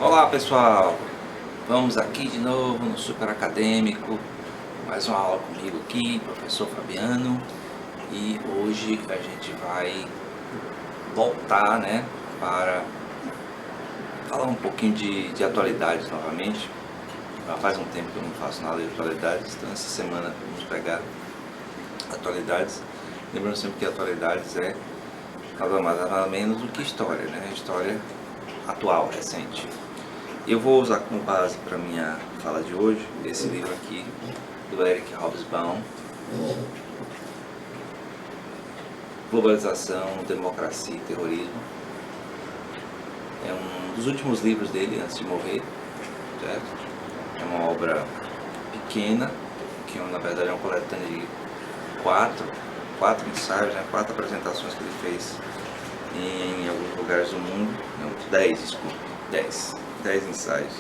Olá pessoal, vamos aqui de novo no Super Acadêmico, mais uma aula comigo aqui, professor Fabiano, e hoje a gente vai voltar, para falar um pouquinho de atualidades novamente. Já faz um tempo que eu não faço nada de atualidades, então essa semana vamos pegar atualidades, lembrando sempre que atualidades é nada mais nada menos do que história, História atual, recente. Eu vou usar como base para minha fala de hoje esse livro aqui do Eric Hobsbawm, Globalização, Democracia e Terrorismo. É um dos últimos livros dele antes de morrer, certo? É uma obra pequena, que na verdade é uma coletânea de quatro ensaios, 4 apresentações que ele fez em alguns lugares do mundo, não, 10 ensaios.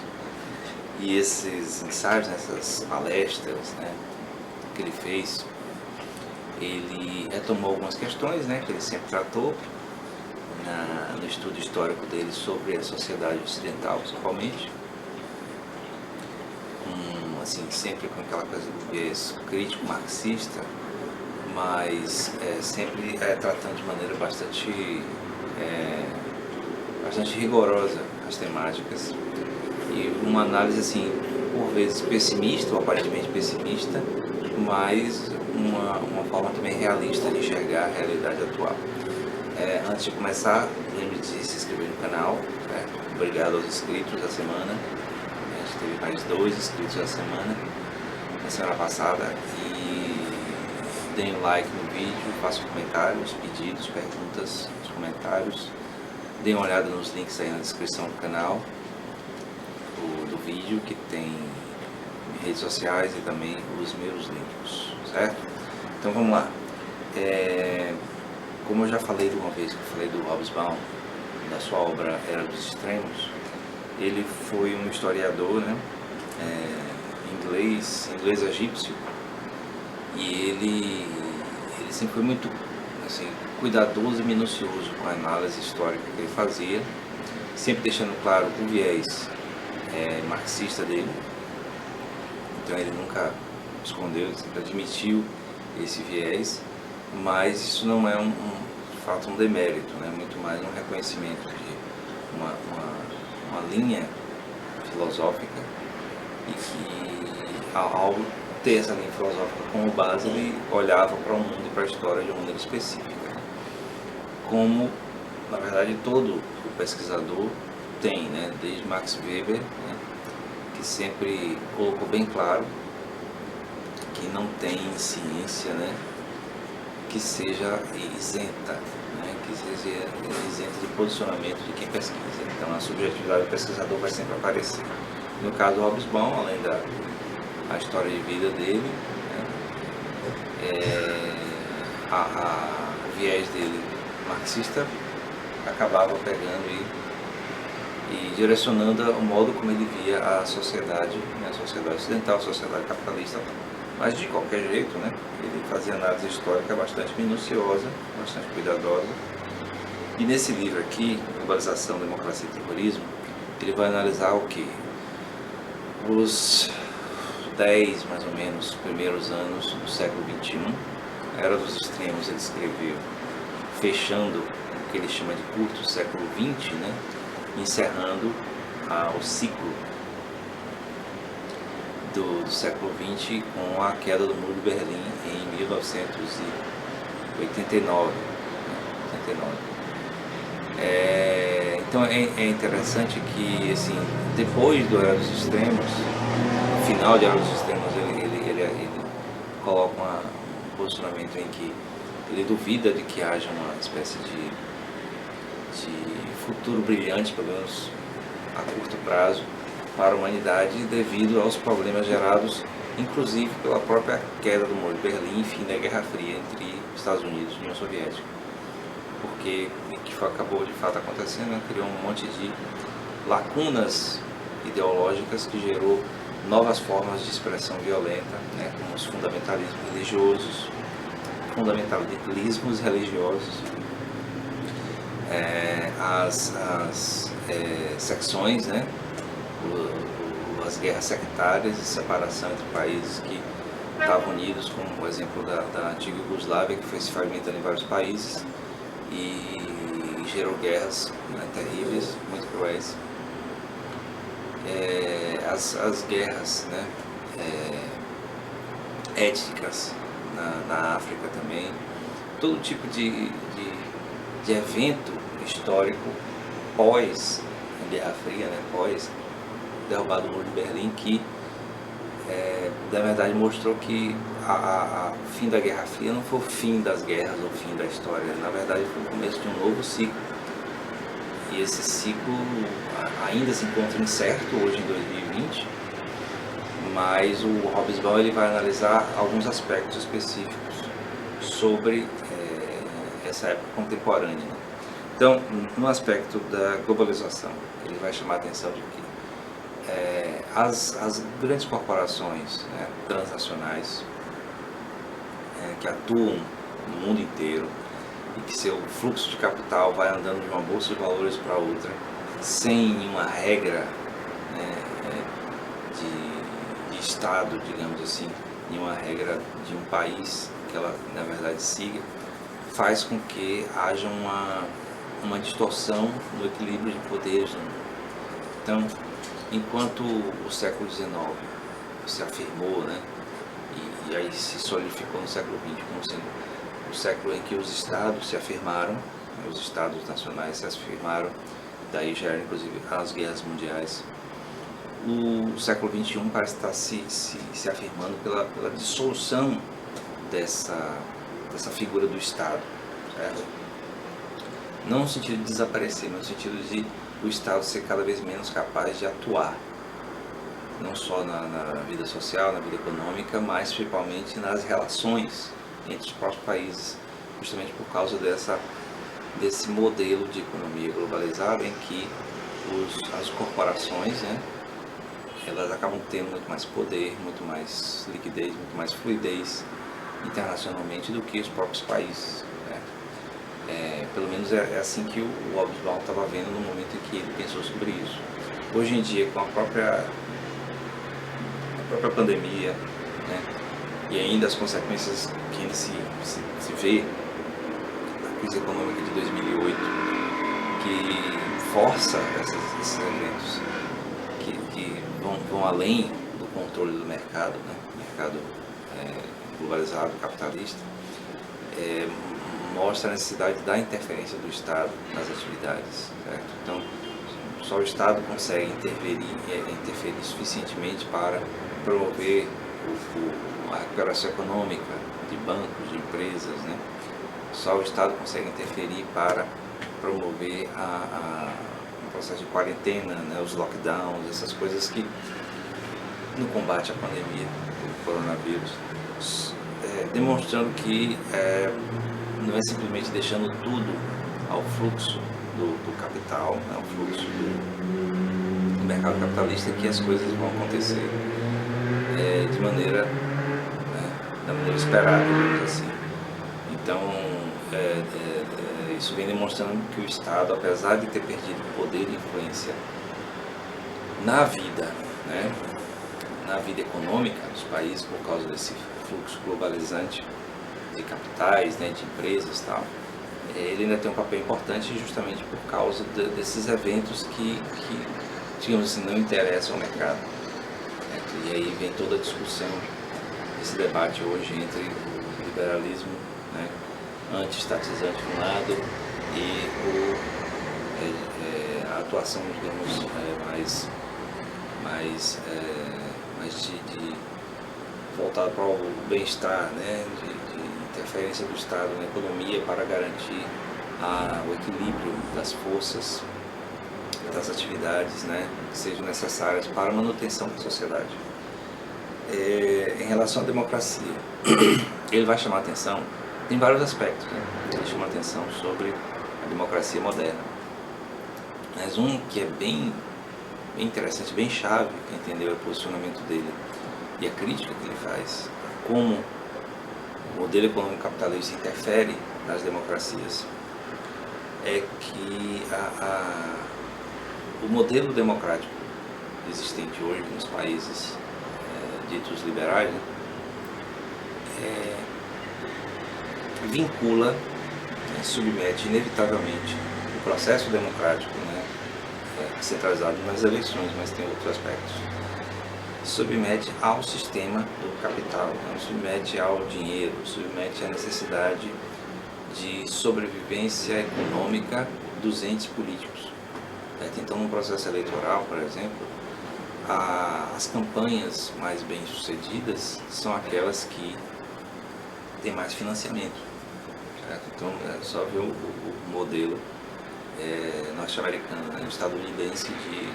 E esses ensaios, essas palestras que ele fez, ele retomou algumas questões que ele sempre tratou no estudo histórico dele sobre a sociedade ocidental, principalmente, sempre com aquela coisa do viés crítico marxista, mas sempre tratando de maneira bastante rigorosa as temáticas, e uma análise por vezes pessimista, ou aparentemente pessimista, mas uma forma também realista de enxergar a realidade atual. Antes de começar, lembre de se inscrever no canal, obrigado aos inscritos da semana. A gente teve mais 2 inscritos na semana passada, e deem um like no vídeo, façam comentários, pedidos, perguntas nos comentários. Deem uma olhada nos links aí na descrição do canal, do vídeo, que tem redes sociais e também os meus links, certo? Então vamos lá. Como eu já falei de uma vez que eu falei do Hobsbawm, da sua obra Era dos Extremos, ele foi um historiador inglês egípcio, e ele sempre foi muito cuidadoso e minucioso com a análise histórica que ele fazia, sempre deixando claro o viés marxista dele. Então ele nunca escondeu, ele sempre admitiu esse viés, mas isso não é de fato um demérito, muito mais um reconhecimento de uma linha filosófica, e que ao ter essa linha filosófica como base, ele olhava para o mundo e para a história de uma maneira específica, como na verdade todo o pesquisador tem, desde Max Weber, que sempre colocou bem claro que não tem ciência que seja isenta, que seja isenta de posicionamento de quem pesquisa. Então a subjetividade do pesquisador vai sempre aparecer. No caso do Hobsbawm, além da história de vida dele, o viés dele marxista acabava pegando e direcionando o modo como ele via a sociedade ocidental, a sociedade capitalista. Mas de qualquer jeito, ele fazia análise histórica bastante minuciosa, bastante cuidadosa. E nesse livro aqui, Globalização, Democracia e Terrorismo, ele vai analisar o que? Os 10, mais ou menos, primeiros anos do século XXI. Era dos Extremos, ele escreveu fechando o que ele chama de curto século XX, encerrando o ciclo do século XX com a queda do Muro de Berlim em 1989. Então é interessante que depois do Era dos Extremos, no final de Era dos Extremos, ele coloca um posicionamento em que ele duvida de que haja uma espécie de futuro brilhante, pelo menos a curto prazo, para a humanidade, devido aos problemas gerados, inclusive pela própria queda do Muro de Berlim, enfim, da Guerra Fria entre Estados Unidos e União Soviética. Porque o que acabou de fato acontecendo criou um monte de lacunas ideológicas que gerou novas formas de expressão violenta, como os fundamentalismos religiosos, as secções as guerras sectárias e separação entre países que estavam unidos, como o exemplo da antiga Iugoslávia, que foi se fragmentando em vários países e gerou guerras, né, terríveis, muito cruéis. As guerras, né, étnicas na África também, todo tipo de evento histórico pós Guerra Fria, né, pós derrubada do Muro de Berlim, que na verdade mostrou que o fim da Guerra Fria não foi o fim das guerras ou o fim da história, na verdade foi o começo de um novo ciclo. E esse ciclo ainda se encontra incerto hoje em 2020, mas o Hobsbawm ele vai analisar alguns aspectos específicos sobre essa época contemporânea. Então, no aspecto da globalização, ele vai chamar a atenção de que as grandes corporações, né, transnacionais, que atuam no mundo inteiro e que seu fluxo de capital vai andando de uma bolsa de valores para outra, sem nenhuma regra, né, de Estado, digamos assim, nenhuma regra de um país que ela, na verdade, siga, faz com que haja uma distorção no equilíbrio de poderes no mundo. Então, enquanto o século XIX se afirmou, né, e aí se solidificou no século XX como sendo o século em que os estados se afirmaram, os estados nacionais se afirmaram, daí já eram inclusive as guerras mundiais. O século XXI parece estar se afirmando pela dissolução dessa figura do Estado, certo? Não no sentido de desaparecer, mas no sentido de o Estado ser cada vez menos capaz de atuar, não só na vida social, na vida econômica, mas principalmente nas relações entre os próprios países, justamente por causa desse modelo de economia globalizada em que as corporações, né, elas acabam tendo muito mais poder, muito mais liquidez, muito mais fluidez internacionalmente do que os próprios países, né? Pelo menos é assim que o Hobsbawm estava vendo no momento em que ele pensou sobre isso. Hoje em dia, com a própria pandemia, né, e ainda as consequências que ainda se vê da crise econômica de 2008, que força esses eventos que vão além do controle do mercado, né, mercado globalizado, capitalista, mostra a necessidade da interferência do Estado nas atividades, certo? Então, só o Estado consegue interferir suficientemente para promover a recuperação econômica de bancos, de empresas, né? Só o Estado consegue interferir para promover o processo de quarentena, né? Os lockdowns, essas coisas que no combate à pandemia do coronavírus, demonstrando que não é simplesmente deixando tudo ao fluxo do capital, né? Ao fluxo do mercado capitalista que as coisas vão acontecer da maneira esperada, digamos assim. Então, isso vem demonstrando que o Estado, apesar de ter perdido poder e influência na vida, né, na vida econômica dos países por causa desse fluxo globalizante de capitais, né, de empresas e tal, ele ainda tem um papel importante justamente por causa desses eventos que, digamos assim, não interessam ao mercado. E aí vem toda a discussão, esse debate hoje entre o liberalismo, né, anti-estatizante de um lado e a atuação, digamos, mais de voltada para o bem-estar, né, de interferência do Estado na economia para garantir o equilíbrio das forças, das atividades, né, que sejam necessárias para a manutenção da sociedade. Em relação à democracia, ele vai chamar a atenção, tem vários aspectos, né? Ele chama a atenção sobre a democracia moderna, mas um que é bem interessante, bem chave para entender o posicionamento dele e a crítica que ele faz, como o modelo econômico capitalista interfere nas democracias, é que o modelo democrático existente hoje nos países ditos liberais, né, vincula, submete inevitavelmente o processo democrático, né, centralizado nas eleições, mas tem outros aspectos, submete ao sistema do capital, né, submete ao dinheiro, submete à necessidade de sobrevivência econômica dos entes políticos. Então, no processo eleitoral, por exemplo, as campanhas mais bem-sucedidas são aquelas que têm mais financiamento. Certo? Então, é só ver o modelo norte-americano, né, estadunidense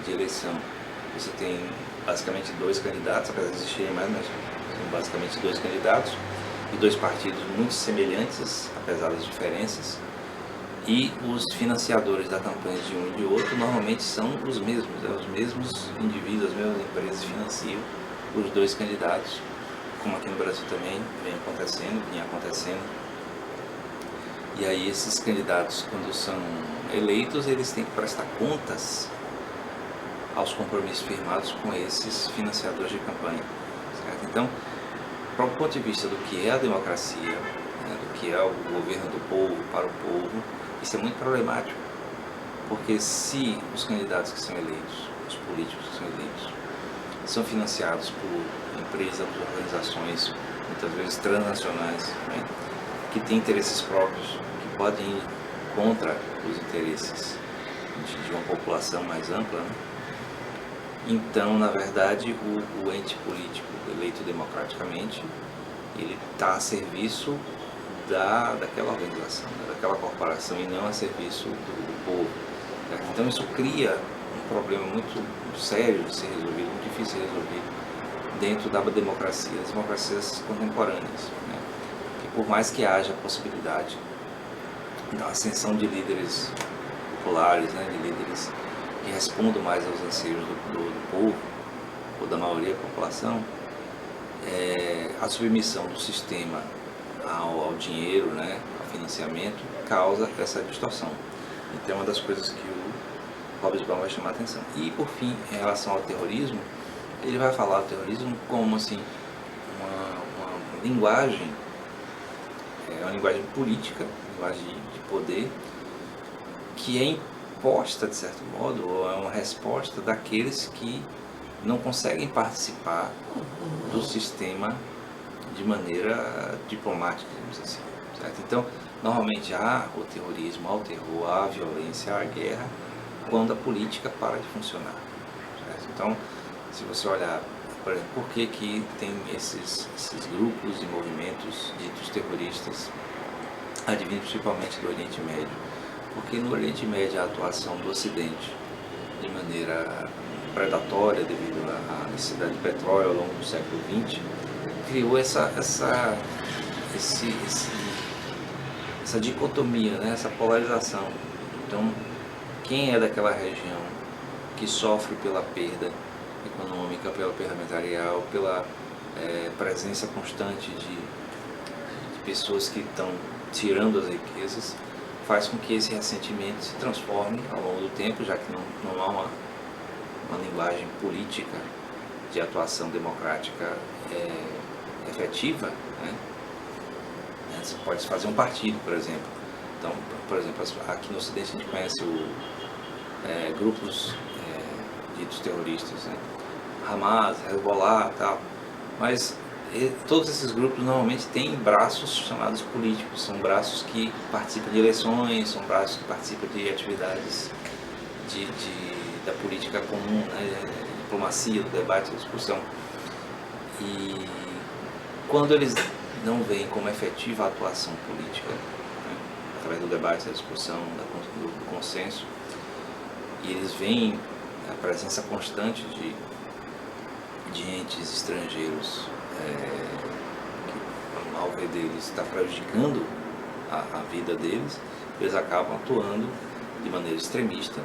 de eleição. Você tem basicamente dois candidatos, apesar de existirem mais, mas são basicamente dois candidatos e dois partidos muito semelhantes, apesar das diferenças. E os financiadores da campanha de um e de outro normalmente são os mesmos indivíduos, as mesmas empresas financiam os dois candidatos, como aqui no Brasil também vinha acontecendo. E aí esses candidatos, quando são eleitos, eles têm que prestar contas aos compromissos firmados com esses financiadores de campanha. Certo? Então, para o ponto de vista do que é a democracia, né, do que é o governo do povo, para o povo, isso é muito problemático, porque se os candidatos que são eleitos, os políticos que são eleitos, são financiados por empresas, por organizações, muitas vezes transnacionais, né, que têm interesses próprios, que podem ir contra os interesses de uma população mais ampla, né? Então, na verdade, o ente político eleito democraticamente, ele está a serviço daquela organização, né, daquela corporação, e não a serviço do povo. Certo? Então isso cria um problema muito sério de ser resolvido, muito difícil de ser resolvido dentro da democracia, das democracias contemporâneas. Né? Que por mais que haja a possibilidade da ascensão de líderes populares, né, de líderes que respondam mais aos anseios do povo, ou da maioria da população, a submissão do sistema ao dinheiro, né, ao financiamento, causa essa distorção. Então é uma das coisas que o Hobsbawm vai chamar a atenção. E por fim, em relação ao terrorismo, ele vai falar do terrorismo como assim, uma linguagem, uma linguagem política, uma linguagem de poder, que é imposta, de certo modo, ou é uma resposta daqueles que não conseguem participar do sistema de maneira diplomática, digamos assim. Certo? Então, normalmente há o terrorismo, há o terror, há a violência, há a guerra, quando a política para de funcionar. Certo? Então, se você olhar, por exemplo, por que tem esses grupos e movimentos ditos terroristas, advindo principalmente do Oriente Médio? Porque no Oriente Médio a atuação do Ocidente, de maneira predatória, devido à necessidade de petróleo ao longo do século XX, criou essa dicotomia, né? Essa polarização. Então, quem é daquela região que sofre pela perda econômica, pela perda material, pela presença constante de pessoas que estão tirando as riquezas, faz com que esse ressentimento se transforme ao longo do tempo, já que não há uma linguagem política de atuação democrática efetiva, né? Você pode fazer um partido, por exemplo. Então, por exemplo, aqui no Ocidente a gente conhece grupos ditos terroristas, né? Hamas, Hezbollah e tal, mas todos esses grupos normalmente têm braços chamados políticos, são braços que participam de eleições, são braços que participam de atividades da política comum, né? Diplomacia, do debate, da discussão. E quando eles não veem como efetiva a atuação política, né, através do debate, da discussão, do consenso, e eles veem a presença constante de entes estrangeiros que, ao ver deles, está prejudicando a vida deles, eles acabam atuando de maneira extremista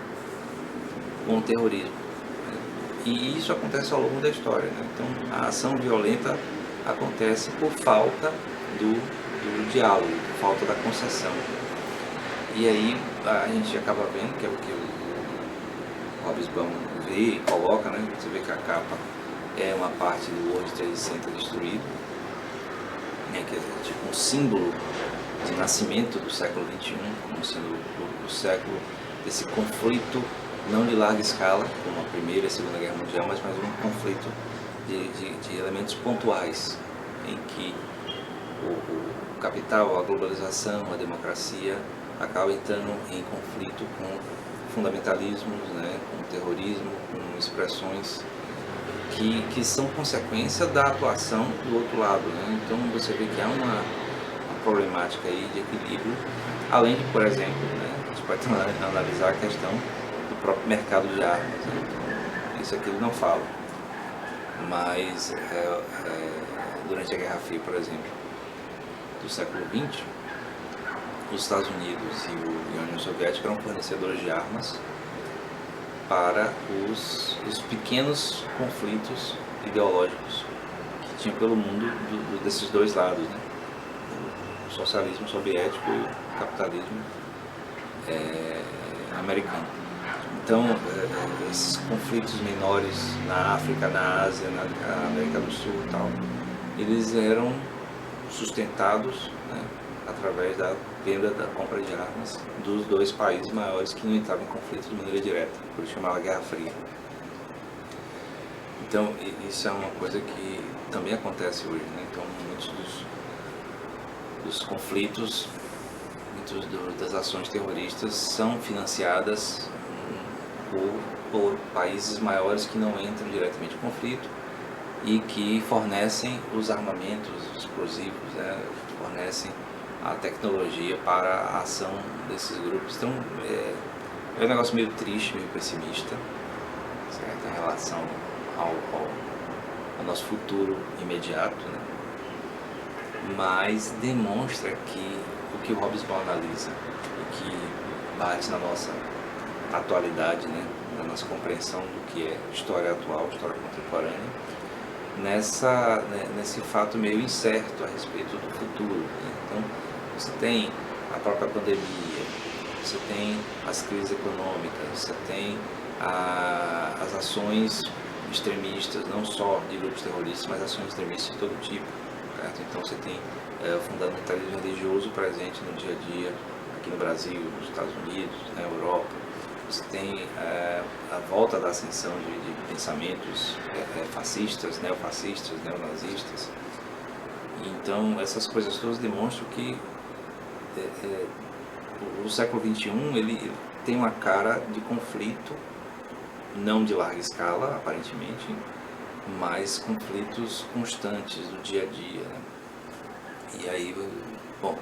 com o terrorismo. E isso acontece ao longo da história, né? Então, a ação violenta acontece por falta do diálogo, por falta da concessão. E aí a gente acaba vendo, que é o que o Hobsbawm vê e coloca, né? Você vê que a capa é uma parte do World Trade Center destruído, né? Que é tipo um símbolo de nascimento do século XXI, como sendo o século desse conflito não de larga escala, como a Primeira e a Segunda Guerra Mundial, mas mais um conflito de elementos pontuais, em que o capital, a globalização, a democracia acaba entrando em conflito com fundamentalismos, né, com terrorismo, com expressões que são consequência da atuação do outro lado, né? Então você vê que há uma problemática aí de equilíbrio, além de, por exemplo, né, a gente pode analisar a questão do próprio mercado de armas, né? Então, isso aqui ele não fala, mas durante a Guerra Fria, por exemplo, do século XX, os Estados Unidos e a União Soviética eram fornecedores de armas para os pequenos conflitos ideológicos que tinha pelo mundo desses dois lados, né? O socialismo soviético e o capitalismo americano. Então, esses conflitos menores na África, na Ásia, na América do Sul e tal, eles eram sustentados, né, através da venda, da compra de armas dos dois países maiores que não entravam em conflito de maneira direta, por isso chamava Guerra Fria. Então, isso é uma coisa que também acontece hoje, né? Então, muitos dos conflitos, muitas das ações terroristas são financiadas por países maiores que não entram diretamente em conflito e que fornecem os armamentos, os explosivos, né? Fornecem a tecnologia para a ação desses grupos. Então é um negócio meio triste, meio pessimista, certo? Em relação ao nosso futuro imediato, né? Mas demonstra que o que o Hobsbawm analisa e que bate na nossa atualidade, né? Na nossa compreensão do que é história atual, história contemporânea, nesse fato meio incerto a respeito do futuro, né? Então, você tem a própria pandemia, você tem as crises econômicas, você tem as ações extremistas, não só de grupos terroristas, mas ações extremistas de todo tipo, certo? Então você tem o fundamentalismo religioso presente no dia a dia, aqui no Brasil, nos Estados Unidos, na Europa. Você tem a volta da ascensão de pensamentos fascistas, neofascistas, neonazistas. Então, essas coisas todas demonstram que o século XXI ele tem uma cara de conflito, não de larga escala, aparentemente, mas conflitos constantes do dia a dia, né? E aí, bom,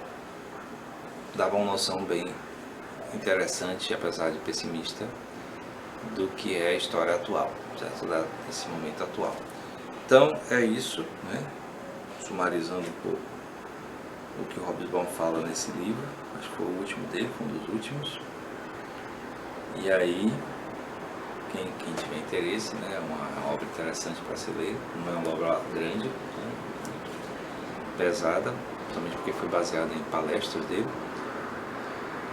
dava uma noção bem interessante, apesar de pessimista, do que é a história atual, certo? Desse momento atual. Então, é isso, né? Sumarizando um pouco o que o Hobsbawm fala nesse livro, acho que foi o último dele, foi um dos últimos. E aí, quem tiver interesse, né, é uma obra interessante para se ler, não é uma obra grande, né, pesada, principalmente porque foi baseada em palestras dele.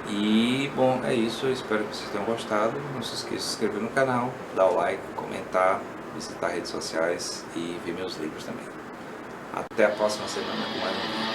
E, bom, é isso, eu espero que vocês tenham gostado. Não se esqueça de se inscrever no canal, dar o like, comentar, visitar redes sociais e ver meus livros também. Até a próxima semana com mais um vídeo.